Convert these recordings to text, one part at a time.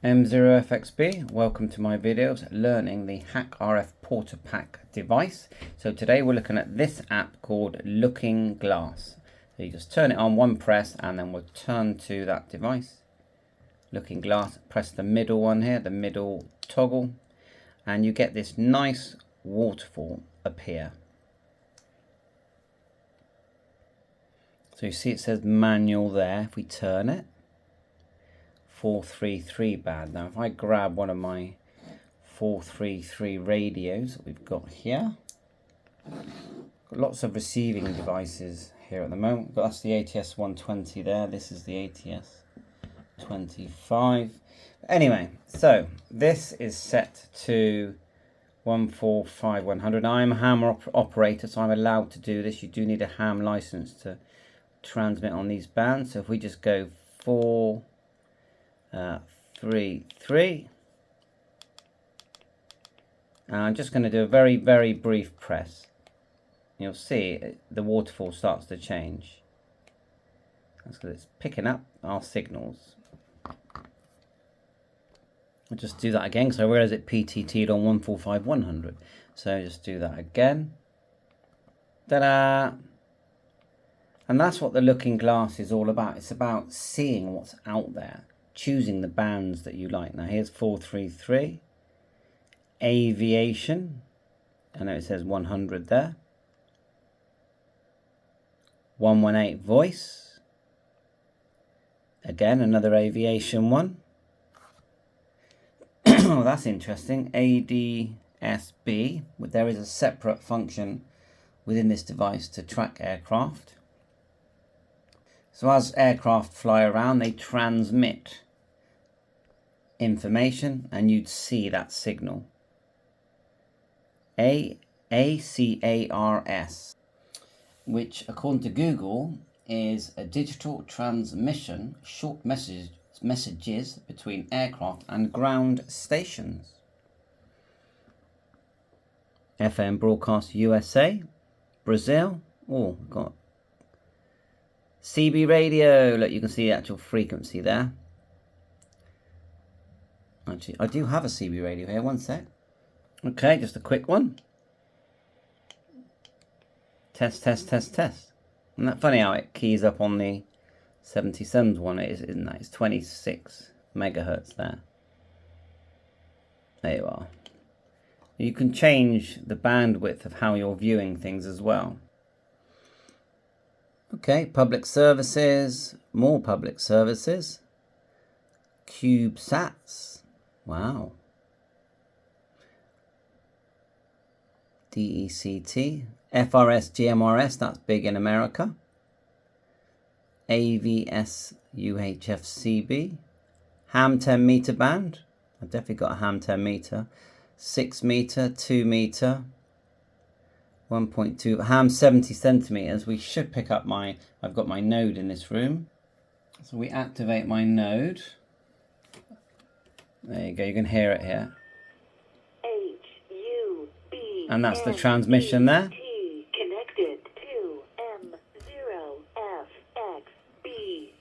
M0FXB, welcome to my videos learning the HackRF Porter Pack device. So today we're looking at this app called Looking Glass. So you just turn it on, one press, and then we'll turn to that device. Looking Glass, press the middle one here, the middle toggle, and you get this nice waterfall appear. So you see it says manual there. If we turn it, 433 band. Now if I grab one of my 433 radios that we've got here, got lots of receiving devices here at the moment, but that's the ATS 120 there, this is the ATS 25. Anyway, so this is set to 145/100. I'm a ham operator, so I'm allowed to do this. You do need a ham license to transmit on these bands. So if we just go 433, and I'm just going to do a very brief press. You'll see the waterfall starts to change. That's because it's picking up our signals. I'll just do that again because I realize it PTT'd on 145/100. So just do that again. Ta-da! And that's what the Looking Glass is all about. It's about seeing what's out there, choosing the bands that you like. Now here's 433, aviation, I know it says 100 there, 118 voice, again another aviation one. Oh, that's interesting, ADSB, there is a separate function within this device to track aircraft. So as aircraft fly around, they transmit information and you'd see that signal. ACARS, which according to Google is a digital transmission, short messages between aircraft and ground stations. FM broadcast USA, Brazil, oh, we've got CB radio, look, you can see the actual frequency there. Actually, I do have a CB radio here, one sec. Okay, just a quick one. Test, test, test, test. Isn't that funny how it keys up on the 77s one, isn't that? It's 26 megahertz there. There you are. You can change the bandwidth of how you're viewing things as well. Okay, public services, more public services. CubeSats, wow. DECT, FRS, GMRS, that's big in America. AVS, UHF-CB. Ham 10 meter band, I've definitely got a ham 10 meter. 6 meter, 2 meter. 1.2 ham 70 centimeters. We should pick up I've got my node in this room. So we activate my node. There you go, you can hear it here. And that's the transmission there. Connected to M0FXB.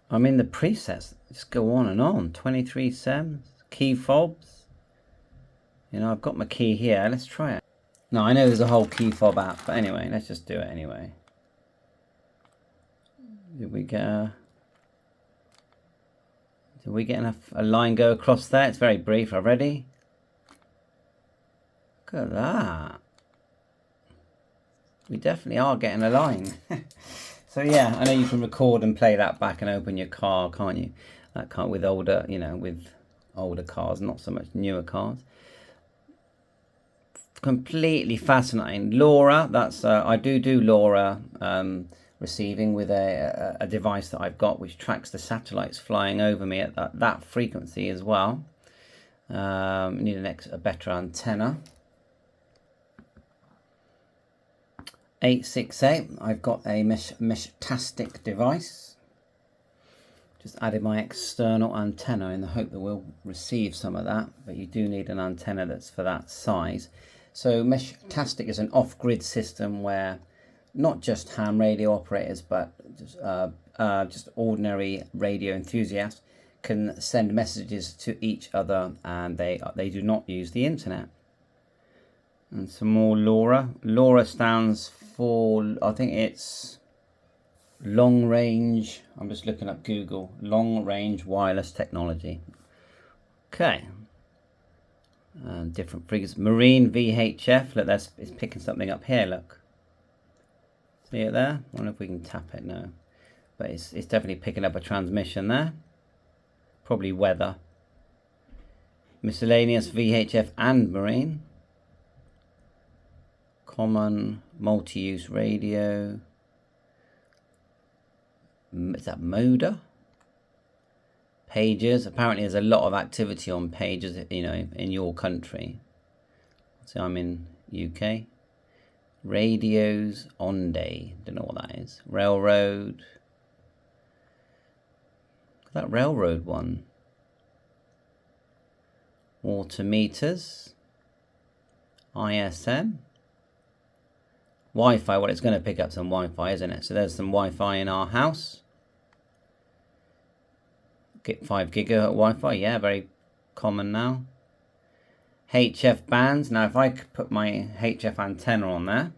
I mean the presets just go on and on. 23 sems, key fobs. You know, I've got my key here. Let's try it. No, I know there's a whole key fob app, but anyway, let's just do it anyway. Did we get a line go across there? It's very brief already. Look at that. We definitely are getting a line. So yeah, I know you can record and play that back and open your car, can't you? That can't with older, you know, with older cars, not so much newer cars. Completely fascinating. LoRa, that's I do LoRa receiving with a device that I've got which tracks the satellites flying over me at that frequency as well. Need a better antenna. 868, I've got a mesh-tastic device. Just added my external antenna in the hope that we'll receive some of that, but you do need an antenna that's for that size. So mesh-tastic is an off-grid system where not just ham radio operators, but just ordinary radio enthusiasts can send messages to each other, and they do not use the internet. And some more LoRa. LoRa stands for, I think it's long range. I'm just looking up Google. Long range wireless technology. Okay. And different figures. Marine VHF. Look, it's picking something up here. Look. See it there? I wonder if we can tap it. No. But it's definitely picking up a transmission there. Probably weather. Miscellaneous VHF and marine. Common multi-use radio. Is that Moda? Pagers. Apparently there's a lot of activity on pagers, you know, in your country. So I'm in UK. Radios on day. Don't know what that is. Railroad. That railroad one. Water meters. ISM. Wi-Fi, well, it's going to pick up some Wi-Fi, isn't it? So there's some Wi-Fi in our house. Get 5 gigahertz Wi-Fi, yeah, very common now. HF bands. Now, if I could put my HF antenna on there.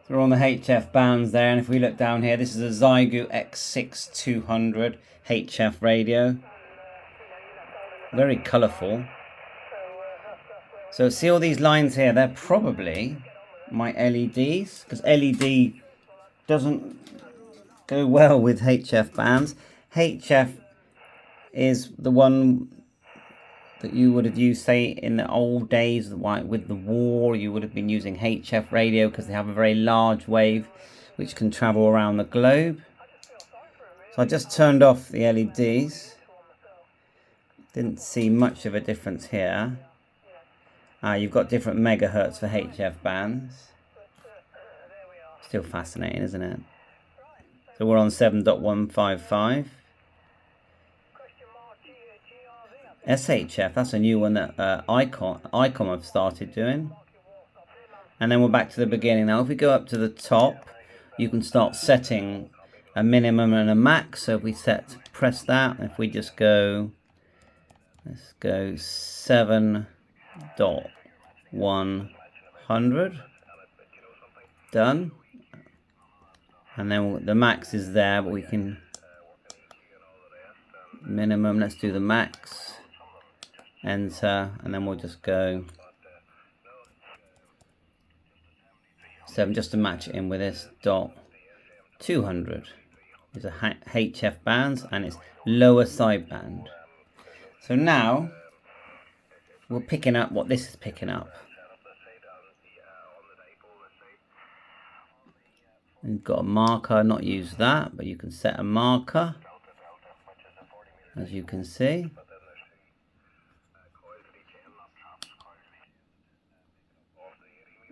So we're on the HF bands there, and if we look down here, this is a Zygu X6200 HF radio. Very colourful. So see all these lines here, they're probably my LEDs, because LED doesn't go well with HF bands. HF is the one that you would have used, say, in the old days with the war. You would have been using HF radio because they have a very large wave which can travel around the globe. So I just turned off the LEDs. Didn't see much of a difference here. You've got different megahertz for HF bands. Still fascinating, isn't it? So we're on 7.155. SHF, that's a new one that ICOM have started doing. And then we're back to the beginning. Now if we go up to the top, you can start setting a minimum and a max. So if we press that, if we just go, let's go 7.100. Done. And then the max is there, but we can minimum, let's do the max, enter, and then we'll just go 7 just to match it in with this dot 200. These are HF bands and it's lower sideband. So now we're picking up what this is picking up. We've got a marker, not use that, but you can set a marker, as you can see.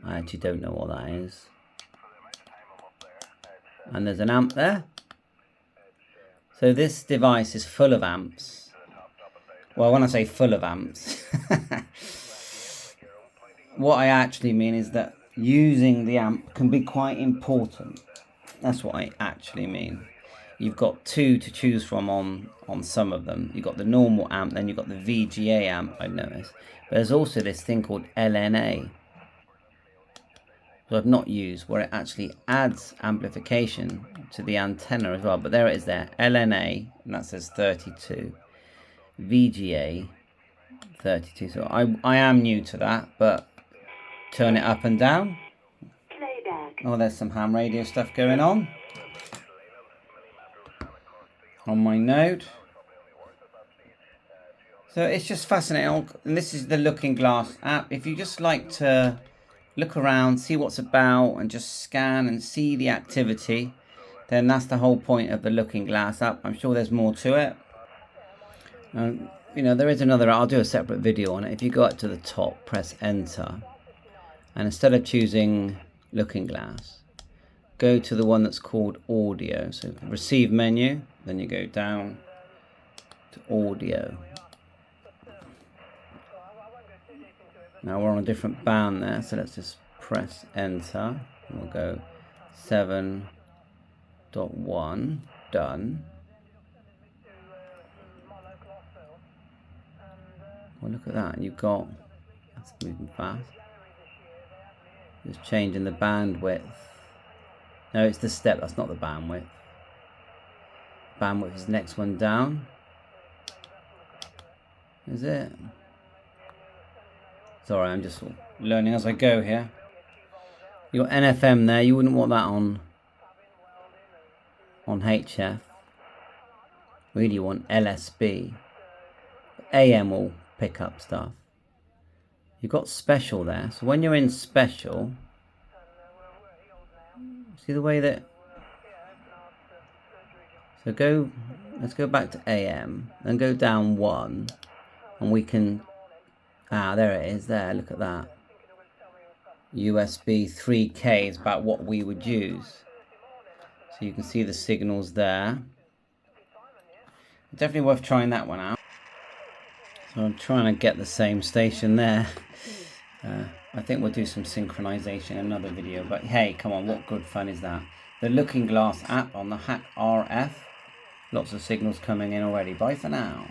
I actually don't know what that is. And there's an amp there. So this device is full of amps. Well, when I say full of amps, what I actually mean is that using the amp can be quite important. That's what I actually mean. You've got two to choose from on some of them. You've got the normal amp, then you've got the VGA amp, I noticed. But there's also this thing called LNA, that I've not used, where it actually adds amplification to the antenna as well. But there it is there, LNA, and that says 32. VGA, 32. So I am new to that, but turn it up and down. Playback. Oh, there's some ham radio stuff going on my node. So it's just fascinating. And this is the Looking Glass app. If you just like to look around, see what's about, and just scan and see the activity, then that's the whole point of the Looking Glass app. I'm sure there's more to it. You know, there is another, I'll do a separate video on it. If you go up to the top, press enter, and instead of choosing Looking Glass, go to the one that's called audio. So receive menu, then you go down to audio. Now we're on a different band there, so let's just press enter. We'll go 7.1 done. Well, look at that. You've got, that's moving fast. Just changing the bandwidth. No, it's the step. That's not the bandwidth. Bandwidth is the next one down. Is it? Sorry, I'm just learning as I go here. You got NFM there. You wouldn't want that on HF. Really, you want LSB. AM will pick up stuff. You've got special there. So when you're in special, see the way that. So let's go back to AM, then go down 1, and we can. There it is there, look at that. USB 3K is about what we would use. So you can see the signals there. Definitely worth trying that one out. So I'm trying to get the same station there. I think we'll do some synchronization in another video, but hey, come on, what good fun is that? The Looking Glass app on the HackRF. Lots of signals coming in already. Bye for now.